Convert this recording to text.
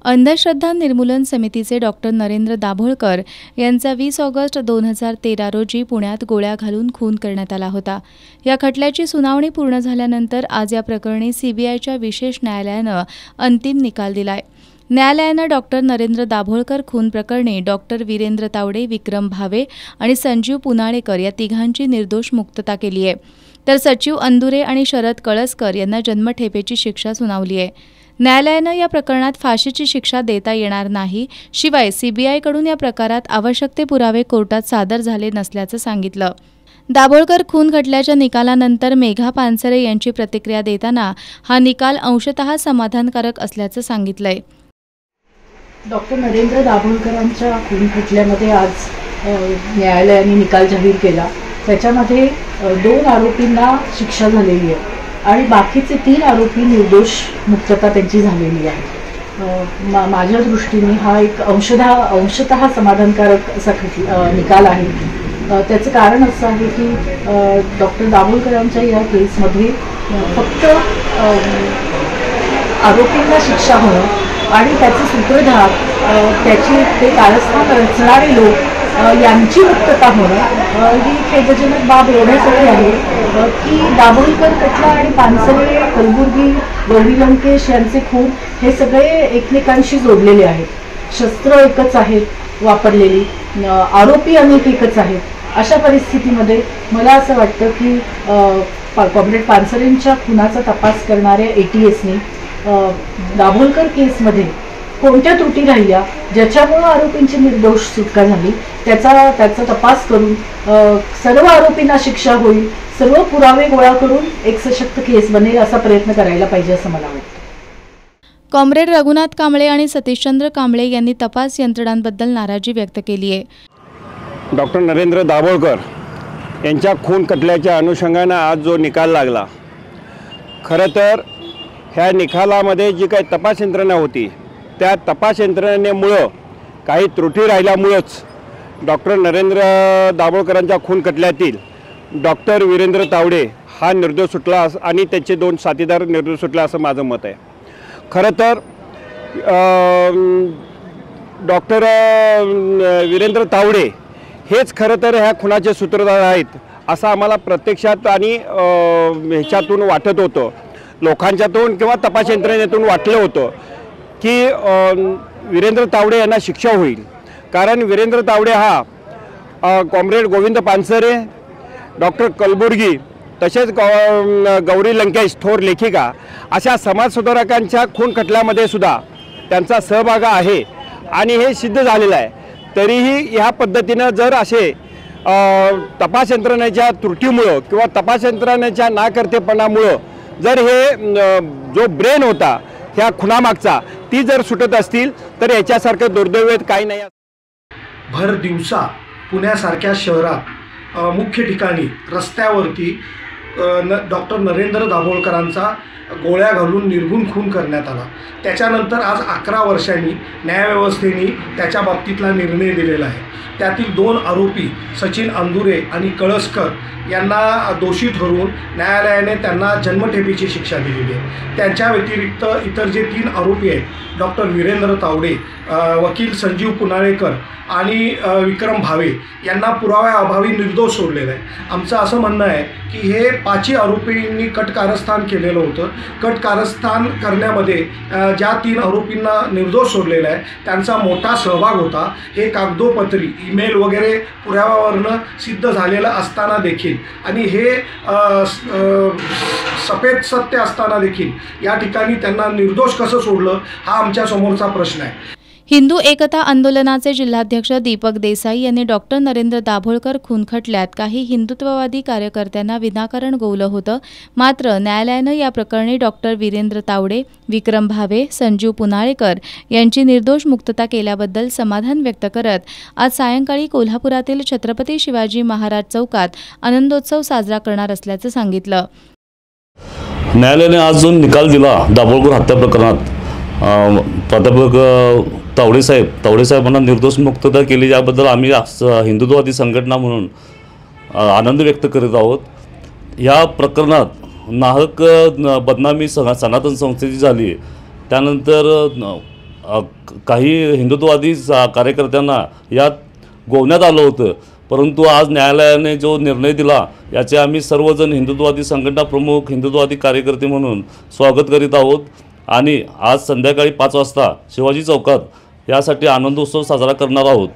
अंधश्रद्धा निर्मूलन समितीचे डॉक्टर नरेंद्र दाभोळकर यांचा 20 ऑगस्ट 2013 रोजी पुण्यात गोळ्या घालून खून करण्यात आला होता। या खटल्याची सुनावणी पूर्ण झाल्यानंतर आज या प्रकरणी सीबीआयच्या विशेष न्यायालयानं अंतिम निकाल दिलाय। न्यायालयानं डॉक्टर नरेंद्र दाभोळकर खून प्रकरणी डॉक्टर वीरेंद्र तावडे, विक्रम भावे आणि संजीव पुनाळेकर या तिघांची निर्दोष मुक्तता केली आहे, तर सचिव अंदुरे आणि शरद कळसकर यांना जन्मठेपेची शिक्षा सुनावली आहे। न्यायालयानं या प्रकरणात फाशीची शिक्षा देता येणार नाही, शिवाय सीबीआयकडून या प्रकारात आवश्यक ते पुरावे कोर्टात सादर झाले नसल्याचं सांगितलं। दाभोळकर खून खटल्याच्या निकालानंतर मेघा पानसरे यांची प्रतिक्रिया देताना हा निकाल अंशतः समाधानकारक असल्याचं सांगितलंय। डॉक्टर नरेंद्र दाभोळकरांच्या खून खटल्यामध्ये आज न्यायालयाने निकाल जाहीर केला। त्याच्यामध्ये 2 आरोपींना शिक्षा झालेली आहे आणि बाकीचे 3 आरोपी निर्दोष मुक्तता त्यांची झालेली आहे। माझ्या दृष्टीने हा एक अंशतः समाधानकारक असा निकाल आहे। त्याचं कारण असं आहे की डॉक्टर दाभोळकरांच्या या केसमध्ये फक्त आरोपींना शिक्षा होणं आणि त्याचे सूत्रधार, त्याची ते कारस्थान रचणारे लोक यांची मुक्तता होणं ही खेदजनक बाब एवढ्यासाठी आहे की दाभोळकर खटला आणि पानसरे, कलबुर्गी, गौरी लंकेश यांचे खून हे सगळे एकमेकांशी जोडलेले आहेत। शस्त्र एकच आहेत वापरलेली, आरोपी अनेक एकच आहेत। अशा परिस्थितीमध्ये मला असं वाटतं की कॉम्रेड पानसरेंच्या खुनाचा तपास करणाऱ्या एटीएसने दाभोळकर केसमध्ये कोणत्या त्रुटी राहिल्या ज्याच्यामुळे आरोपींची निर्दोष सुटका झाली त्याचा तपास करून सर्व आरोपींना शिक्षा होईल, सर्व पुरावे गोळा करून एक सशक्त केस बनेल असा प्रयत्न करायला पाहिजे असं मला वाटतं। कॉम्रेड रघुनाथ कांबळे आणि सतीशचंद्र कांबळे यांनी तपास यंत्रणांबद्दल नाराजी व्यक्त केली आहे। डॉक्टर नरेंद्र दाभोळकर यांच्या खून खटल्याच्या अनुषंगानं आज जो निकाल लागला, खरं तर ह्या निकालामध्ये जी काही तपास यंत्रणा होती त्या तपास यंत्रणेमुळं काही त्रुटी राहिल्यामुळंच डॉक्टर नरेंद्र दाभोळकरांच्या खून खटल्यातील डॉक्टर वीरेंद्र तावडे हा निर्दोष सुटला आणि त्याचे 2 साथीदार निर्दोष सुटला असं माझं मत आहे। खरं तर डॉक्टर वीरेंद्र तावडे हेच खरं तर ह्या खुनाचे सूत्रधार आहेत असं आम्हाला प्रत्यक्षात आणि ह्याच्यातून वाटत होतं, लोकांच्यातून किंवा तपास यंत्रणेतून वाटलं होतं की वीरेंद्र तावडे यांना शिक्षा होईल। कारण वीरेंद्र तावडे हा कॉम्रेड गोविंद पानसरे, डॉक्टर कलबुर्गी तसेच गौरी लंकेश थोर लेखिका अशा समाजसुधारकांच्या खून खटल्यामध्ये सुद्धा त्यांचा सहभाग आहे आणि हे सिद्ध झालेलं आहे। तरीही ह्या पद्धतीनं जर असे तपास यंत्रणेच्या त्रुटीमुळं किंवा तपास यंत्रणेच्या नाकर्तेपणामुळं जर हे जो ब्रेन होता ह्या खुनामागचा ती जर सुटत असतील तर याच्यासारखं दुर्दैव काही नाही। भर दिवसा पुण्यासारख्या शहरात मुख्य ठिकाणी रस्त्यावरती डॉक्टर नरेंद्र दाभोळकरांचा गोळ्या घालून निर्घुण खून करण्यात आला। त्याच्यानंतर आज 11 वर्षांनी न्यायव्यवस्थेने त्याच्या बाबतीतला निर्णय दिलेला आहे। त्यातील 2 आरोपी सचिन अंदुरे आणि कळसकर यांना दोषी ठरवून न्यायालयाने त्यांना जन्मठेपेची शिक्षा दिलेली आहे। त्यांच्या व्यतिरिक्त इतर जे 3 आरोपी आहेत, डॉक्टर वीरेंद्र तावडे, वकील संजीव पुनाळेकर आणि विक्रम भावे यांना पुराव्याअभावी निर्दोष सोडलेलं आहे। आमचं असं म्हणणं आहे की हे 5 आरोपींनी कटकारस्थान केलेलं होतं। कटकारस्थान करण्यामध्ये ज्या 3 आरोपींना निर्दोष सोडलेलं आहे त्यांचा मोठा सहभाग होता। हे कागदोपत्री ईमेल वगैरे पुराव्यावरनं सिद्ध झालेलं असताना देखील आणि हे सफेद सत्य असताना देखील या ठिकाणी त्यांना निर्दोष कसं सोडलं हा आमच्या समोरचा प्रश्न आहे। हिंदू एकता आंदोलनाचे जिल्हाध्यक्ष दीपक देसाई यांनी डॉक्टर नरेंद्र दाभोळकर खून खटल्यात काही हिंदुत्ववादी कार्यकर्त्यांना विनाकारण गोवलं होतं, मात्र न्यायालयानं या प्रकरणी डॉक्टर वीरेंद्र तावडे, विक्रम भावे, संजीव पुनाळेकर यांची निर्दोष मुक्तता केल्याबद्दल समाधान व्यक्त करत आज सायंकाळी कोल्हापुरातील छत्रपती शिवाजी महाराज चौकात आनंदोत्सव साजरा करणार असल्याचं सांगितलं। न्यायालयाने आज जो निकाल दिला दाभोळकर हत्या प्रकरणात, प्राध्यापक तावडेसाहेबांना निर्दोष मुक्तता केली, याबद्दल आम्ही हिंदुत्ववादी संघटना म्हणून आनंद व्यक्त करीत आहोत। या प्रकरणात नाहक बदनामी सनातन संस्थेची झाली, त्यानंतर काही हिंदुत्ववादी कार्यकर्त्यांना यात गोवण्यात आलं होतं, परंतु आज न्यायालयाने जो निर्णय दिला याचे आम्ही सर्वजण हिंदुत्ववादी संघटना प्रमुख, हिंदुत्ववादी कार्यकर्ते म्हणून स्वागत करीत आहोत आणि आज संध्याकाळी 5 वाजता शिवाजी चौकात यासाठी आनंदोत्सव साजरा करणार आहोत।